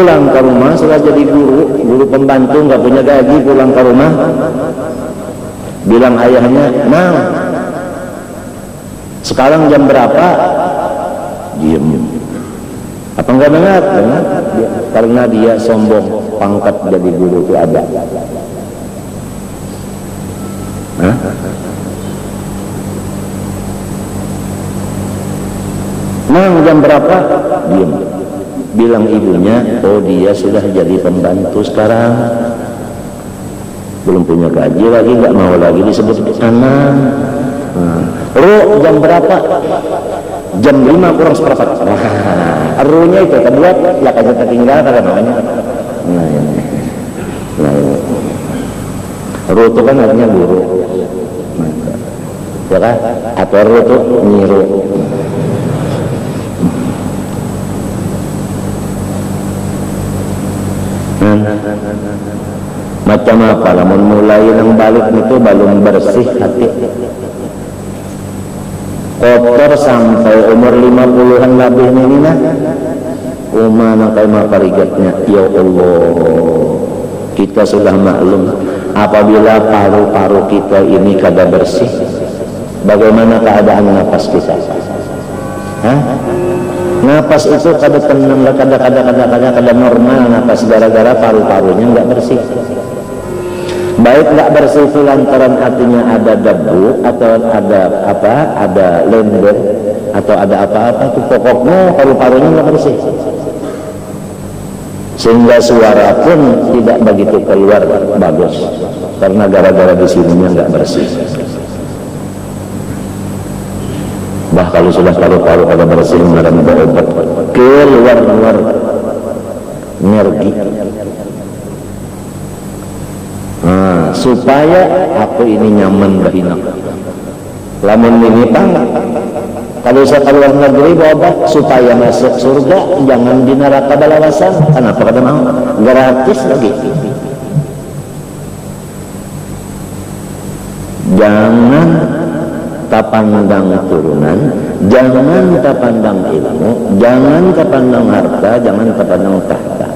Pulang ke rumah setelah jadi guru pembantu nggak punya gaji, pulang ke rumah bilang ayahnya, "Nah, sekarang jam berapa?" Diem. Apa enggak dengar? Dengar. Karena dia sombong, pangkat jadi guru itu ada. Hah? Nah, jam berapa? Diem. Bilang ibunya, "Oh, dia sudah jadi pembantu sekarang, belum punya gaji lagi, nggak mau lagi disebut anak." Ru, jam berapa? Jam 5 kurang seperempat. Nah, runya itu kedua, ya kayak tertinggal kada namanya. Nah, ini. Nah, ini. Ru itu kan artinya guru. Ya kan? Atau ru itu nyiru. Macam apa? Namun mulai yang balik itu belum bersih hati, kotor sampai umur 50-an lebih ini nah. Umana kayak parigatnya. Ya Allah, kita sudah maklum apabila paru-paru kita ini kada bersih, bagaimana keadaan nafas kita? Hah? Nafas itu kada tenang, kada normal nafas gara-gara paru-parunya nggak bersih. Baik nggak bersih itu lantaran hatinya ada debu atau ada apa, ada lender atau ada apa-apa, itu pokoknya paru-parunya nggak bersih, sehingga suara pun tidak begitu keluar bagus karena gara-gara di sininya nggak bersih. Bah kalau sudah paru-paru kada bersih, mereka berobat keluar energi. Supaya aku ini nyaman bahina. Lamun ini pang, kalau saya keluar negeri berobat supaya masuk surga, jangan di neraka balawasan. Kenapa kada mau? Gratis lagi. Jangan tapandang turunan, jangan tapandang ilmu, jangan tapandang harta, jangan tapandang tahta.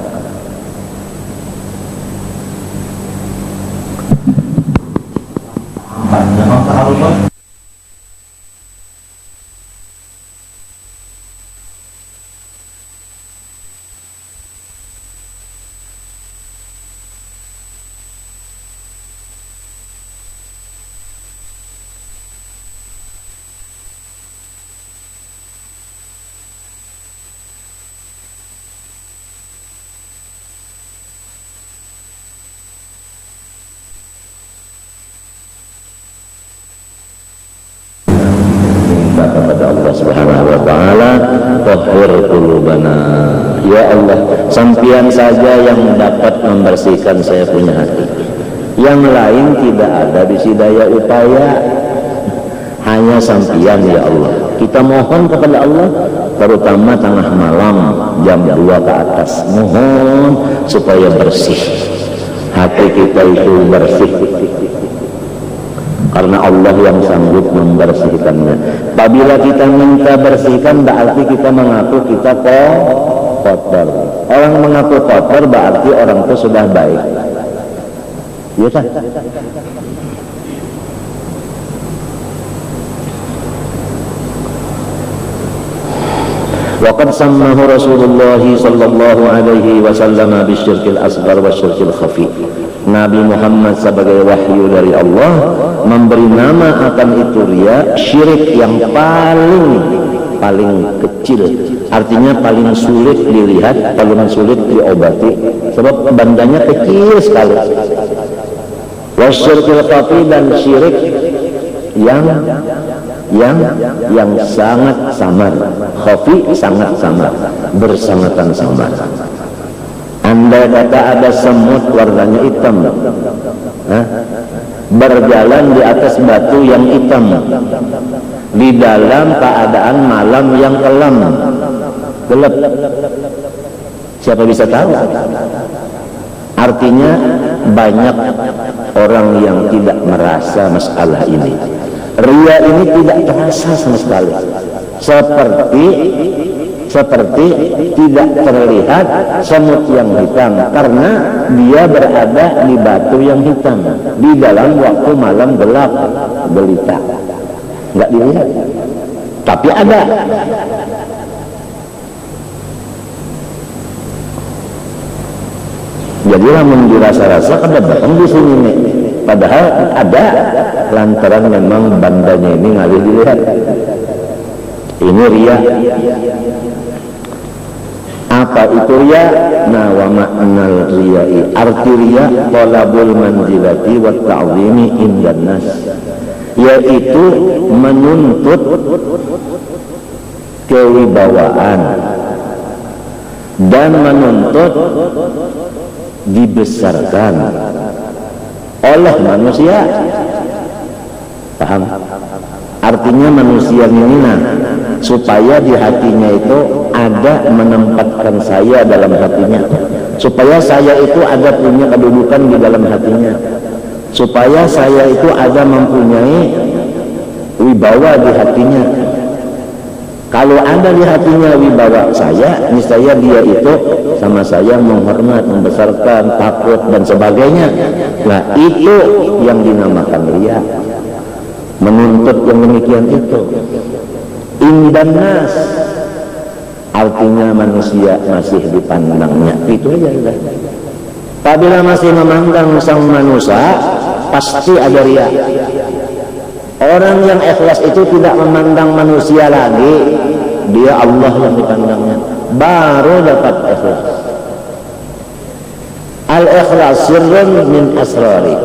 Kepada Allah Subhanahu wa taala, tahhir qulubana. Ya Allah, sampian saja yang dapat membersihkan saya punya hati. Yang lain tidak ada bisi daya upaya, hanya sampian ya Allah. Kita mohon kepada Allah, terutama tengah malam jam 2 ke atas, mohon supaya bersih hati kita itu, bersih karena Allah yang sanggup membersihkannya. Apabila kita minta bersihkan, berarti kita mengaku kita kotor. Orang mengaku kotor berarti orang itu sudah baik. Iya kan? Waqad sammahu Rasulullah sallallahu alaihi wasallam bisyirkil asghar wasyirkil khafi. Nabi Muhammad sebagai wahyu dari Allah memberi nama akan itu riya, syirik yang paling kecil, artinya paling sulit dilihat, paling sulit diobati, sebab bandanya kecil sekali. Wasyirkil khafi, dan syirik yang sangat samar. Khafi sangat samar, bersangatan samar. Andai kata ada semut warnanya hitam, berjalan di atas batu yang hitam, di dalam keadaan malam yang kelam, gelap, siapa bisa tahu? Artinya banyak orang yang tidak merasa masalah ini. Riya ini tidak terasa sama sekali, seperti seperti tidak terlihat semut yang hitam karena dia berada di batu yang hitam di dalam waktu malam gelap gelita, nggak dilihat tapi ada. Jadilah dirasa-rasa kada batang di sini nih, padahal ada lantaran memang bandanya ini ngalih dilihat. Ini riya. Apa itu riya? Nah, wa ma'nal riya'i, arti riya talabul manzilati wa ta'zimi indan nas, yaitu menuntut kewibawaan dan menuntut dibesarkan oleh manusia. Paham? Artinya manusia ini supaya di hatinya itu ada menempatkan saya dalam hatinya, supaya saya itu ada punya kedudukan di dalam hatinya, supaya saya itu ada mempunyai wibawa di hatinya. Kalau ada di hatinya wibawa saya, niscaya dia itu sama saya menghormat, membesarkan, takut dan sebagainya. Nah, itu yang dinamakan riya. Menuntut yang demikian itu. Indan nas, artinya manusia masih dipandangnya. Itu aja udah. Apabila masih memandang sang manusia, pasti ada riya. Orang yang ikhlas itu tidak memandang manusia lagi, dia Allah yang dipandangnya, baru dapat ikhlas. Al-ikhlas sirrun min asrari,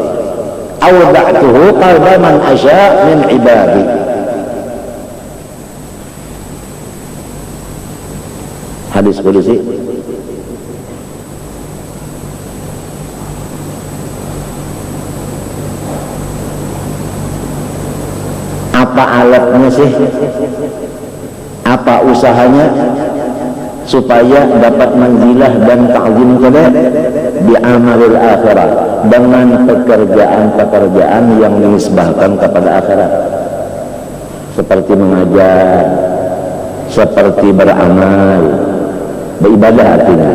awda'tuhu qalba man asya min ibadi. Hadis qudsi. Apa alatnya sih? Apa usahanya supaya dapat manzilah dan ta'zim kada di amalil akhirat, dengan pekerjaan-pekerjaan yang dinisbahkan kepada akhirat, seperti mengajar, seperti beramal, beribadah artinya.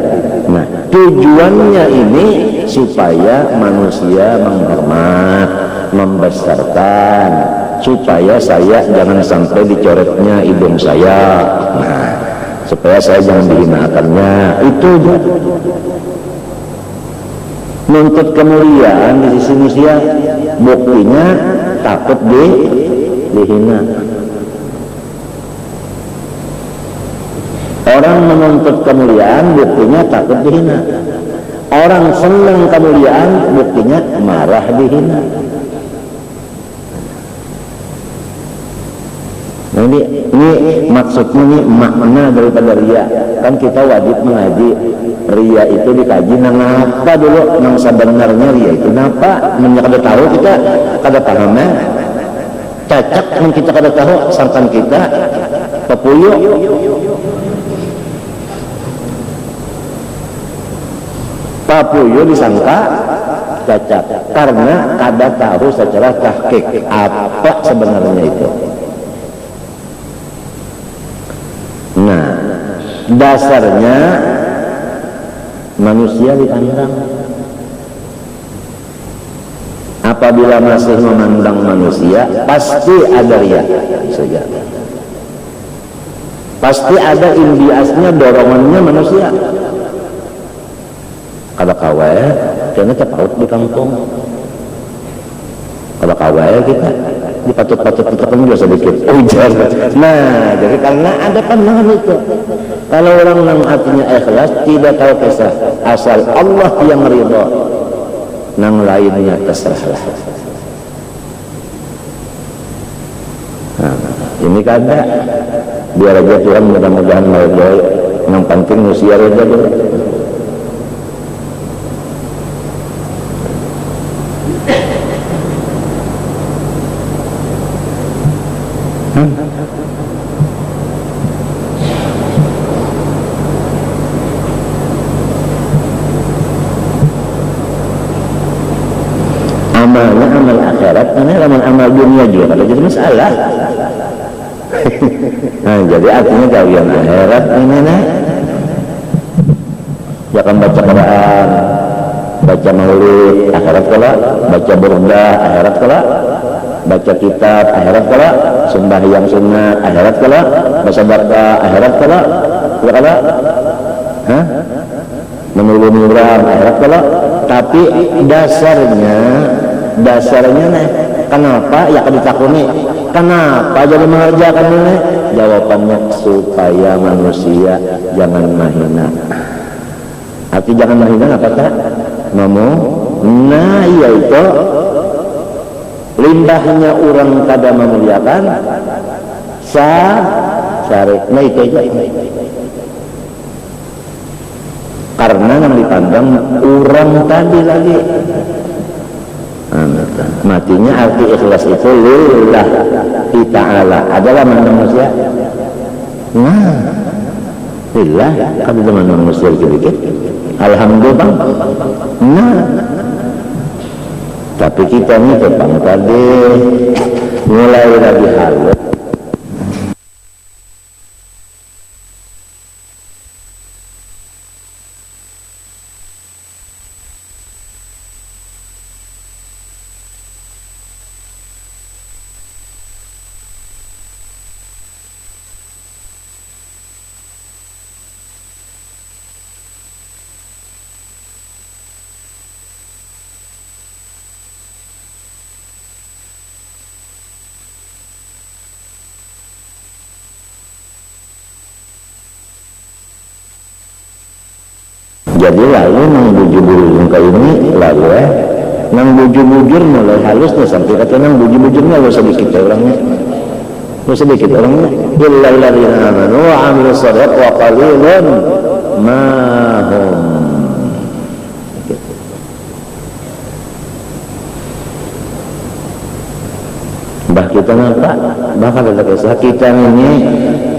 Nah, tujuannya ini supaya manusia menghormat, membesarkan, supaya saya jangan sampai dicoretnya hidung saya. Nah, supaya saya jangan dihinakannya. Itu aja. Nuntut kemuliaan di sisi manusia, buktinya takut dihina. Orang menuntut kemuliaan, buktinya takut dihina. Orang senang kemuliaan, buktinya marah dihina. Nah, ini maksudnya, ini makna daripada riya. Kan kita wajib mengaji riya itu dikaji nang apa dulu, nang sebenarnya riya itu napa. Mun kada tahu kita kada pahamnya, cacak mun kita kada tahu, sangkan kita pepuyo. Papuyo disangka cacat karena kada tahu secara tahqiq apa sebenarnya itu. Nah, dasarnya manusia dipandang. Apabila masih memandang manusia, pasti ada riya saja. Pasti ada imbiasnya, dorongannya manusia. Kalau kawai, kayaknya terpaut di kampung. Kalau kawai kita dipatut-patut kita pun juga sedikit ujar. Nah, jadi karena ada pandangan itu. Kalau orang yang hatinya ikhlas, tidak tahu kisah, asal Allah yang ridha, nang lainnya terserah. Nah, ini kada, biar aja Tuhan mudah-mudahan meridhoi. Yang penting manusia ridha dulu. Amalnya amal akhirat, amal dunia juga ada jadi masalah. Nah, jadi artinya kawian akhirat ini nah. Jangan baca Quran, baca maulid akhirat kelak, baca burda akhirat kelak, baca kitab akhirat kelak, sembahyang sunat akhirat kelak, bersedekah akhirat kelak, kelak, menolong orang akhirat kelak. Tapi dasarnya nih, kenapa ya kan ditakuni? Kenapa jadi mengerjakan ini? Jawabannya supaya manusia jangan mahina. Arti jangan mahina apa tak? Nah yaitu limbahnya orang kada memuliakan syarif. Nah itu aja. Karena yang dipandang orang tadi lagi. Matinya arti ikhlas itu lillah ta'ala adalah manusia. Nah lillah kada manusia dikit. Alhamdulillah. Nah, tapi kita ini tepang tadi mulai lagi halus. Jadi lalu nang bujur-bujur muka ini lalu nang bujur-bujur mulai halusnya sampai kata nang bujur-bujurnya lo sedikit orangnya illa alladziina aamanu wa 'amilus shalihaati wa qalilun ma hum. Bah kita nampak bakal ada kisah kita ini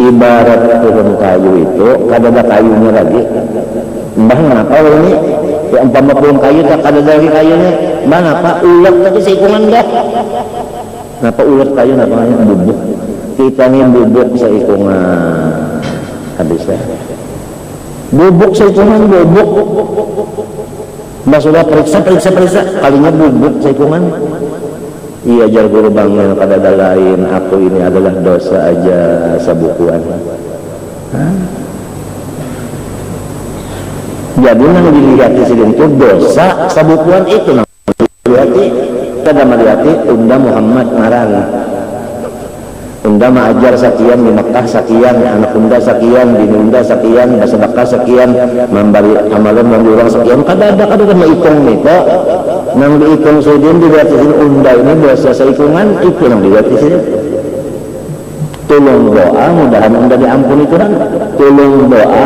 ibarat pohon kayu itu kada ada kayunya lagi. Mbah ngapa ini ya umpama pohon kayu tak ada lagi kayunya. Mbah ngapa ulet tadi seikungan dah. Ngapa ulet kayu namanya bubuk. Kita ini bubuk seikungan. Habisnya. Bubuk seikungan bubuk. Mbah sudah periksa kalinya bubuk seikungan. Iya jar guru bangun kada ada lain, aku ini adalah dosa aja sabukuan. Jadi nang dilihat di sini itu dosa sabukuan itu nang dilihat kada melihat unda Muhammad maran. Unda mengajar sekian di Mekah sekian, anak unda sekian, bini unda sekian, bersedekah sekian, memberi amalan memberi orang sekian, kada menghitung itu. Nang dihitung sudin dilihat di sini unda ini dosa seikungan itu nang dilihat di sini. Tolong doa, mudahan unda diampuni Tuhan. Tolong doa,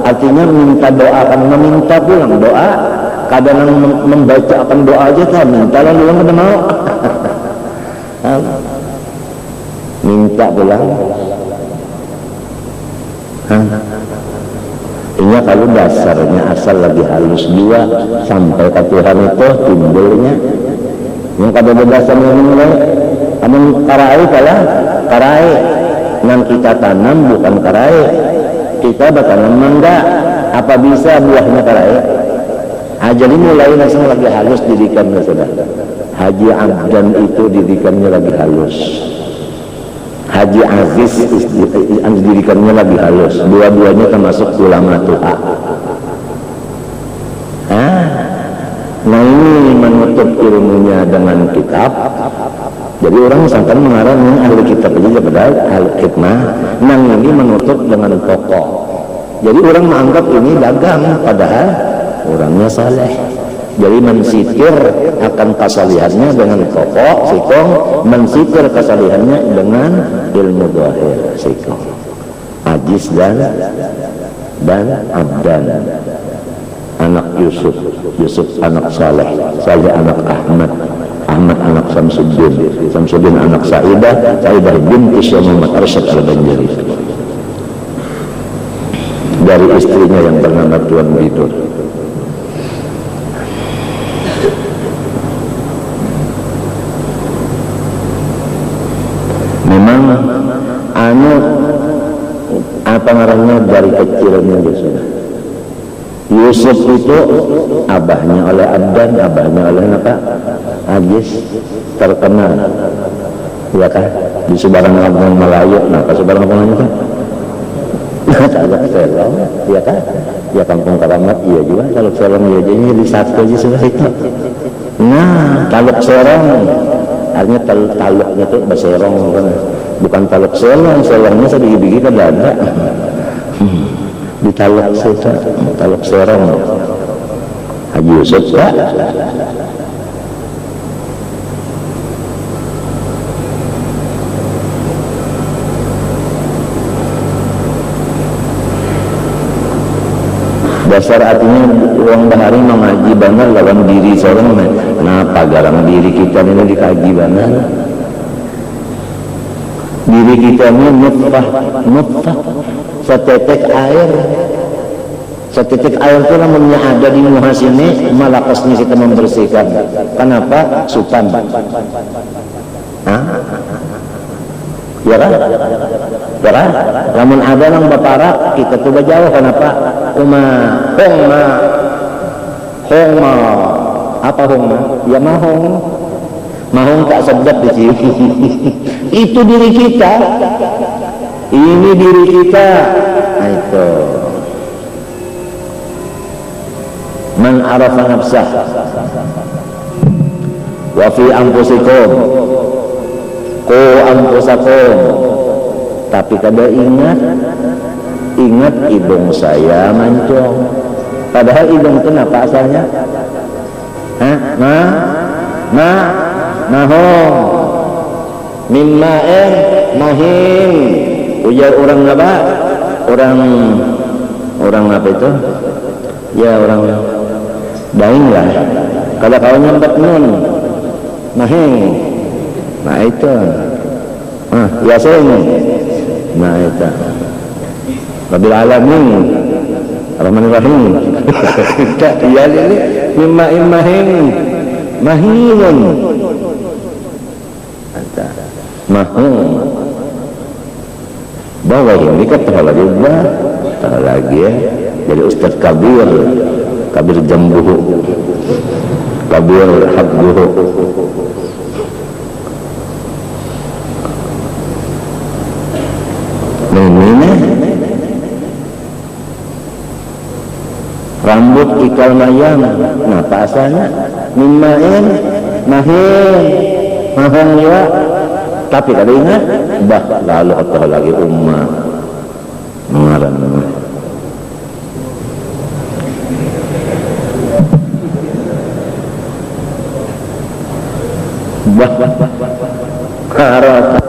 artinya minta doa akan meminta pulang doa. Kadang membaca akan doa aja kan, minta lalu yang kada mau. Minta pulang. Ini kalau dasarnya asal lagi halus dua sampai ke Tuhan itu timbulnya. Yang kada berdasarnya mulai amun karai kalah karai yang kita tanam bukan karai. Kita bertanam mangga, apa bisa buahnya karai? Jadi mulai langsung lagi halus didikannya sudah. Haji Abdan itu didikannya lagi halus. Haji Aziz didikannya lagi halus. Dua-duanya termasuk ulama tua. Nah ini menutup ilmunya dengan kitab. Jadi orang sangkan mengarang ahli kitab aja padahal ahli hikmah. Nang ini menutup dengan pokok. Jadi orang menganggap ini dagang padahal orangnya saleh. Jadi mensitir akan kesalihannya dengan pokok sikong, mensitir kesalihannya dengan ilmu zahir sikong. Aziz dan Abdan, anak Yusuf anak Saleh anak Ahmad anak Samsuddin anak Saidah binti Syekh Muhammad Arsyad Al-Banjari, dari istrinya yang bernama Tuan Widur. Memang anu apa ngarannya dari kecilnya dia sudah. Yusuf itu abahnya oleh Abdan, abahnya oleh apa? Ajis, terkenal, ya kan? Di sebarang kampung Melayu, nah ke sebarang kampung itu Taluk Selong, ya kan? Ya kampung Keramat, iya juga Taluk Selong, iya jadi di satu aja sudah itu. Nah, Taluk Serong, artinya taluknya itu berserong, bukan Taluk Selong, selongnya sedikit-sedikit kan ada. Di Taluk Seta, Taluk Serong, Haji Yusuf Kak. Dasar artinya uang bahari mengaji benar lawan diri seorang. Nah, pagarang diri kita ini dikaji benar. Diri kita ini nutfah, setetek air. Setetek air itu namanya ada di muha sini, malakasnya kita membersihkan. Kenapa? Supan. Hah? Ya kan? Ya kan? Namun ada yang baparak, kita coba jauh. Kenapa? Hongma. Apa hongma? Ya mahong. Mahong tak sedap di sini. Itu diri kita. Ini diri kita. Nah itu. Man arafa nafsah. Wa fi anfusikum. Qu anfusakum. Tapi kada ingat hidung saya mancung. Padahal hidung itu apa asalnya? Hah? Mahong mimma'in mahin. Ujar orang apa? Orang apa itu? Ya orang daing lah. Kalau kau nyambat nun mahin. Nah itu. Ya sini. Nah itu. Rabbil alamin. Rahmanir Rahim. Ya ini mimma'in mahin. Mahinun. Mahum bawa ini kata lagi ya. Jadi Ustaz Kabir jambuhu, Kabir habbuhu. Ini rambut ikal mayang. Nah asalnya mimma'in mahin. Mahum ya. Tapi kada ingat bah lalu atau lagi ummah mengaran bah karat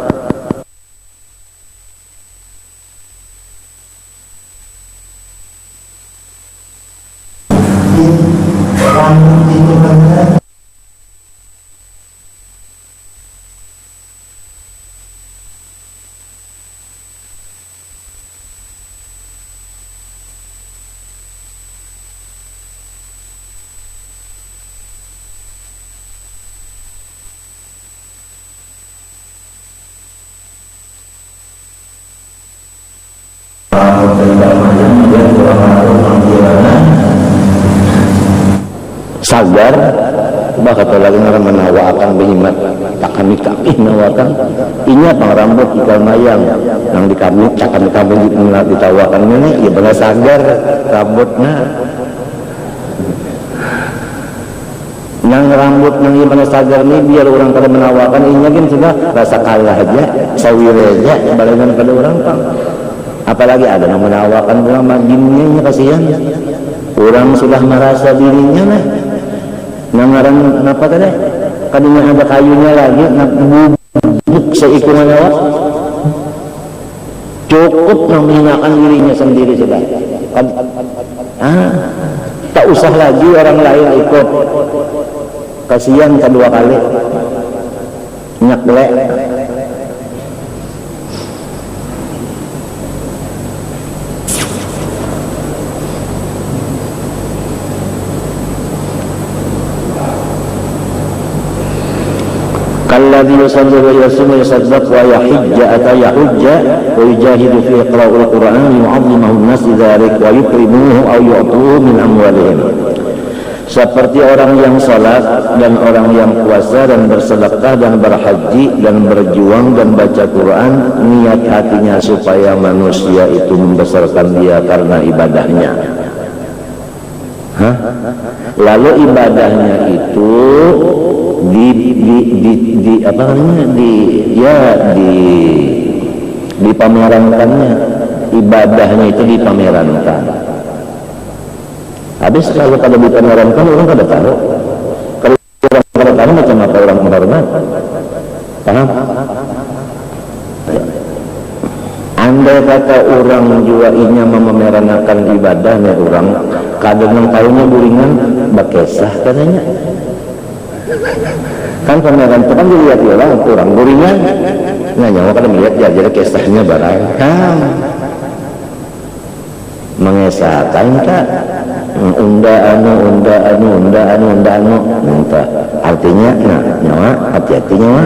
sagar bah kata lagi ngaran menawakan behimat tak kami nawakan ingat bang rambut ikal mayang yang di kami tak kami ditawakan ini ya benar sagar rambutnya yang rambut yang ibadah sagar ini biar orang pada menawakan ini kan sudah rasa kalah aja sawir aja balikan pada orang pang. Apalagi ada yang menawakan ulama dinnya kasihan orang sudah merasa dirinya lah nangaran apa tadi kadinya ada kayunya lagi bubuk seikungan awak cukup menghinakan dirinya sendiri sudah tak usah lagi orang lain ikut kasihan kedua kali nyaklek alladhi yusalli wa yasumu wa yasaddaq wa yahujja atau yahujja wa yujahidu fi iqra'il Qur'an yu'azzimahu an-nas dzalik wa yukrimuhu aw yu'tuhu min amwalihim. Seperti orang yang salat dan orang yang puasa dan bersedekah dan berhaji dan berjuang dan baca Quran, niat hatinya supaya manusia itu membesarkan dia karena ibadahnya. Lalu ibadahnya itu dipamerankannya, ibadahnya itu dipamerankan. Habis kalau dipamerankan orang kada tahu. Kalau orang kada tahu macam apa orang menghormat? Paham? Andai kata orang juga inya memameranakan ibadahnya orang, kadang tahunya buringan bakesah katanya. Kan pameran itu kan dilihat orang buringan, nah nyawa kada melihat ya jadi kesahnya barang. Mengesahkan tak? Unda anu minta artinya nah nyawa hati-hati nyawa.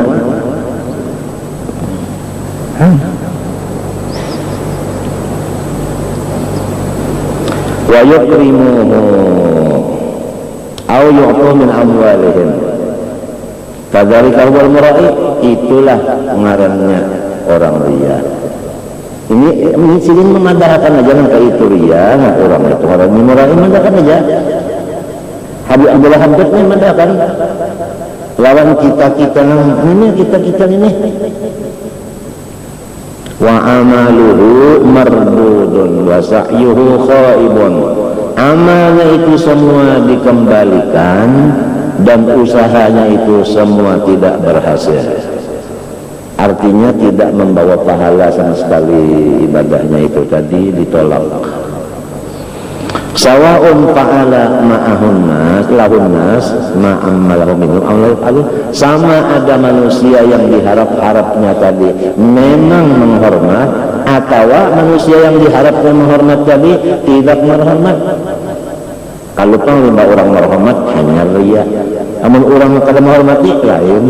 Wa yukrimuhu aw yu'tu min amwalihim kadzalika huwal mura'i, itulah ngarannya orang riya. Ini sini memadahkan aja kan kayak itu ria, orang itu orang ini mura'i memadahkan aja. Habib Abdullah Habib ini memadahkan lawan kita ini. Wa amaluhu mardudun wa sa'yuhu khaibun. Amalnya itu semua dikembalikan dan usahanya itu semua tidak berhasil. Artinya tidak membawa pahala sama sekali, ibadahnya itu tadi ditolak. Sawa'un fa'ala ma'ahun nas lahun nas ma'ammalahum minhum Allah, sama ada manusia yang diharap-harapnya tadi memang menghormat, atau manusia yang diharapkan menghormat tadi tidak menghormat. Kalau panglima orang menghormat hanya ria, namun orang kada menghormati lain,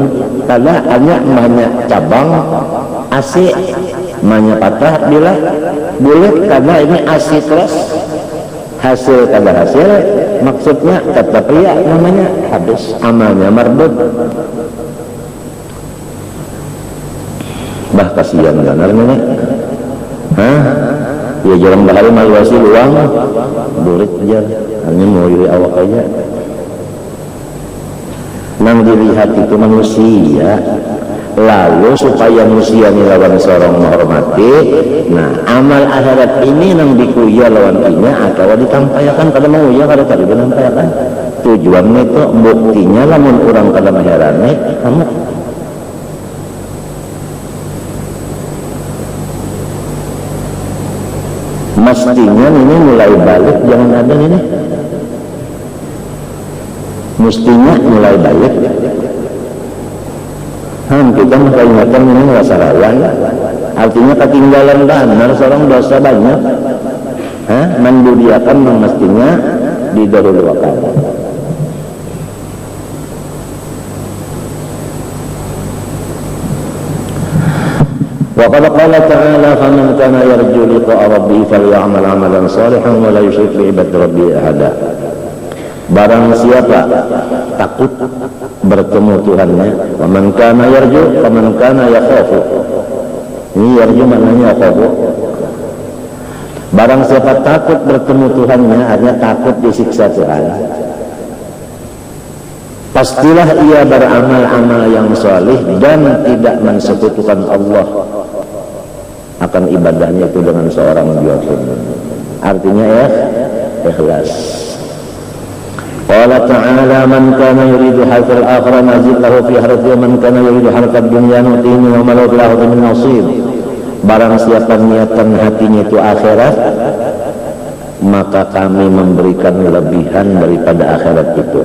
kada hanya cabang AC mahnya patah bila boleh kada ini AC terus hasil kada hasil, maksudnya kata pria namanya habis, amalnya mardud. Bah kasihan benar nih. Ya jarang bahari maluasi luang burit aja, hanya mau iri awak aja. Nang dilihat itu manusia, lalu supaya manusia ini lawan seorang menghormati, nah amal akhirat ini nang dikuya lawan inya atau ditampaikan kada mau ya kada tadi ditampaikan. Tujuannya itu buktinya lamun orang kada maherane kamu mestinya ini mulai balik, jangan ada ini. Mestinya mulai balik. Kita memperingatkan ini rasa rawan. Artinya ketinggalan benar seorang dosa banyak. Mendudiakan yang mestinya didahulukan. Wa qad qala ta'ala faman kana yarju liqa'a rabbih falyamal 'amalan shalihan wa la yusyrik bi ibadati rabbih ahada. Barang siapa takut bertemu Tuhannya, faman kana yarju, faman kana yakhafu. Ini yarju maknanya yakhafu. Barang siapa takut bertemu Tuhannya, artinya takut disiksa Tuhan, pastilah ia beramal-amal yang salih dan tidak mensekutukan Allah akan ibadahnya itu dengan seorang jua pun. Artinya ya ikhlas. Qala ta'ala man kana yuridu harthal akhirah nazid lahu fi harthi wa man kana yuridu harthad dunya nu'tihi wa ma lahu min nasib. Barang siapa niatan hatinya itu akhirat, maka kami memberikan lebihan daripada akhirat itu.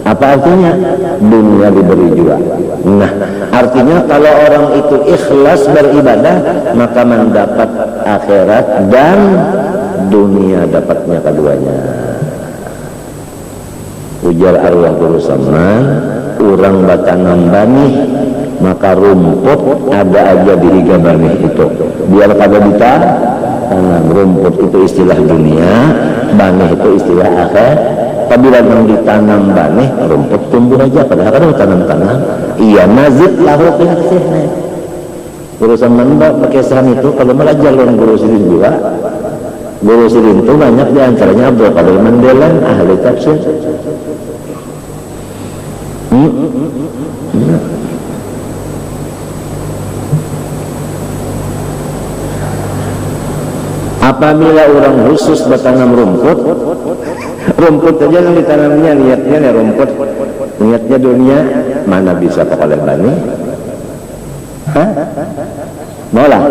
Apa artinya? Dunia diberi juga. Nah, artinya kalau orang itu ikhlas beribadah, maka mendapat akhirat dan dunia dapatnya keduanya. Ujar arwah guru sama, orang batangan bani maka rumput ada aja di higa banih itu, biar pada ditanam. Rumput itu istilah dunia, banih itu istilah akhir. Apabila yang ditanam banih, rumput tumbuh aja, padahal kan tanam-tanam. Iya, nazid lahu fihaksihnya. Urusan manda pakai sahan itu, kalau belajar orang guru sirin juga, guru sirin itu banyak diantaranya Abdul Qadir Mandelan, ahli tafsir. Apabila orang khusus bertanam rumput, rumput aja yang ditanamnya niatnya ya rumput, niatnya dunia, mana bisa pakai bani? Maulah,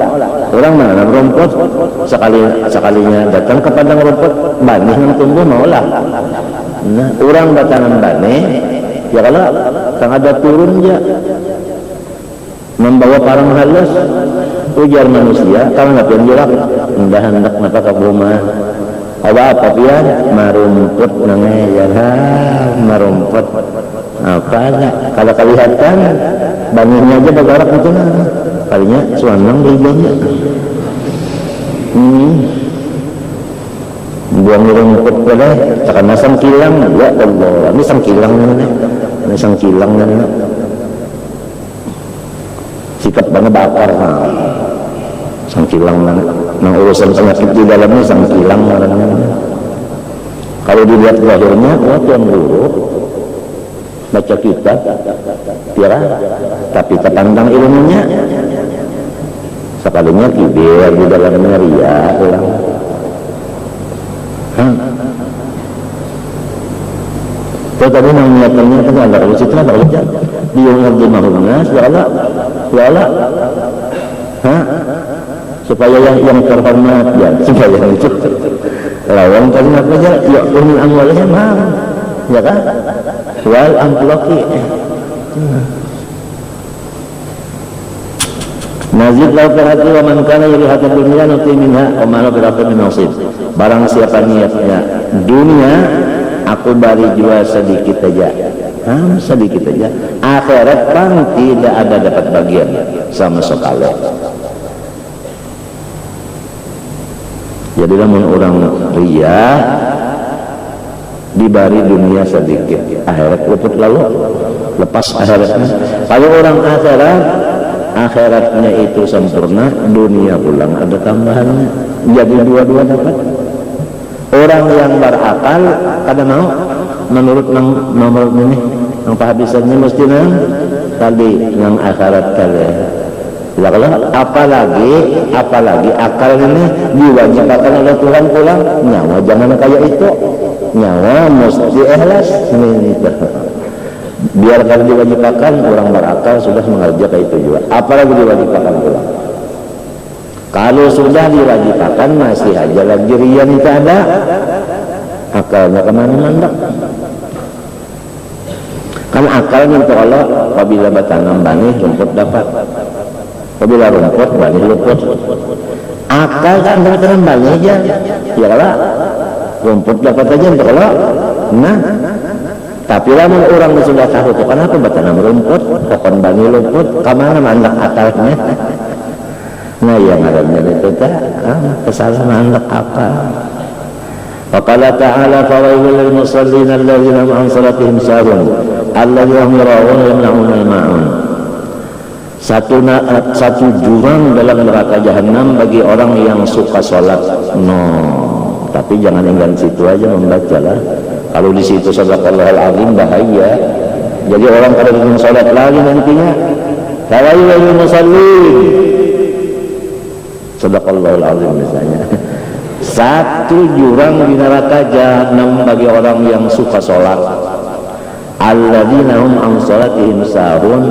orang menanam rumput, sekalinya datang ke padang rumput, bani yang tumbuh maulah. Nah, orang bertanam bani, ya kalau ada turun ya, membawa parang halus, ujar manusia, kalau nggak penjurak, hendak mata ke rumah. Apa pian? Marumput namanya, marumput. Apa enggak? Kalau kelihatan, bangunnya aja bergerak itu nah. Kalinya suanang beribadah. Buang rumput boleh, karena sangkilang, ya Allah, ini sangkilang namanya, ini sangkilang namanya. Sikap banget bakar, sangkilang nang urusan penyakit di dalamnya sangkilang namanya. Kalau dilihat lahirnya, oh Tuan Guru baca kitab, kira, tapi terpandang ilmunya, sekalinya kibir di dalamnya ria, ulang. Tadi mengingatkannya kan ada kalau situ ada kerja dia ngerti mahumnya segala supaya yang terhormat ya supaya yang itu lawan kalimat aja ya umil amwalnya mah ya kan wal amplaki nazid lau perhati wa man kana yurihatan dunia nuti minha wa mana berapa min nasib. Barang siapa niatnya dunia, aku beri jual sedikit aja, sedikit aja. Akhirat pang tidak ada dapat bagian sama sekali. Jadi namun orang ria diberi dunia sedikit, akhirat luput lalu lepas akhiratnya. Kalau orang akhiratnya itu sempurna, dunia pulang ada tambahannya, jadi dua-dua dapat. Orang yang berakal kadang mau menurut nomor ini yang kehabisannya mesti tadi yang akhirat tadi. Apalagi akal ini diwajibkan oleh Tuhan pulang nyawa jangan kayak itu, nyawa mesti ikhlas nih. Biarkan diwajibkan, orang berakal sudah mengerjakan itu juga, apalagi diwajibkan pulang. Kalau sudah diwajibkan masih aja lagi rian itu ada, akalnya kemana-mana. Kan akalnya itu kalau apabila bertanam banih rumput dapat, apabila rumput banih luput. Akal kan bertanam banih aja, ya kalau rumput dapat aja untuk kalau, nah. Tapi lama orang sudah tahu tuh kenapa bertanam rumput, pohon banih luput, kemana anak akalnya? Nah yang adanya itu kesalahan anak akal. Waqala ta'ala fawailul lil musallin alladzina hum an salatihim sahun alladzina hum yura'un wa yamna'un al-ma'un. Satu jurang dalam neraka jahanam bagi orang yang suka salat. Tapi jangan enggan situ aja membaca lah. Kalau di situ sadaqallahul azim bahaya. Jadi orang pada ingin salat lagi nantinya. Fawailul lil musallin. Sadaqallahul azim misalnya. Satu jurang di neraka jahanam bagi orang yang suka sholat. Alladzina hum an sholatihim sahun,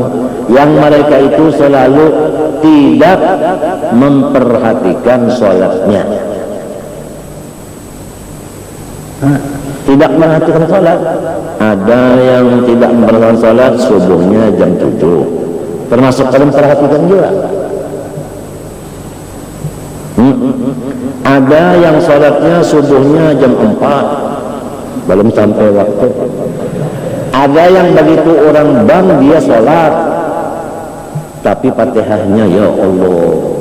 yang mereka itu selalu tidak memperhatikan sholatnya. Tidak memperhatikan sholat. Ada yang tidak memperhatikan sholat subuhnya jam 7, termasuk kalian perhatikan juga. Ada yang sholatnya subuhnya jam 4 belum sampai waktu. Ada yang begitu orang bang dia sholat tapi Fatihahnya ya Allah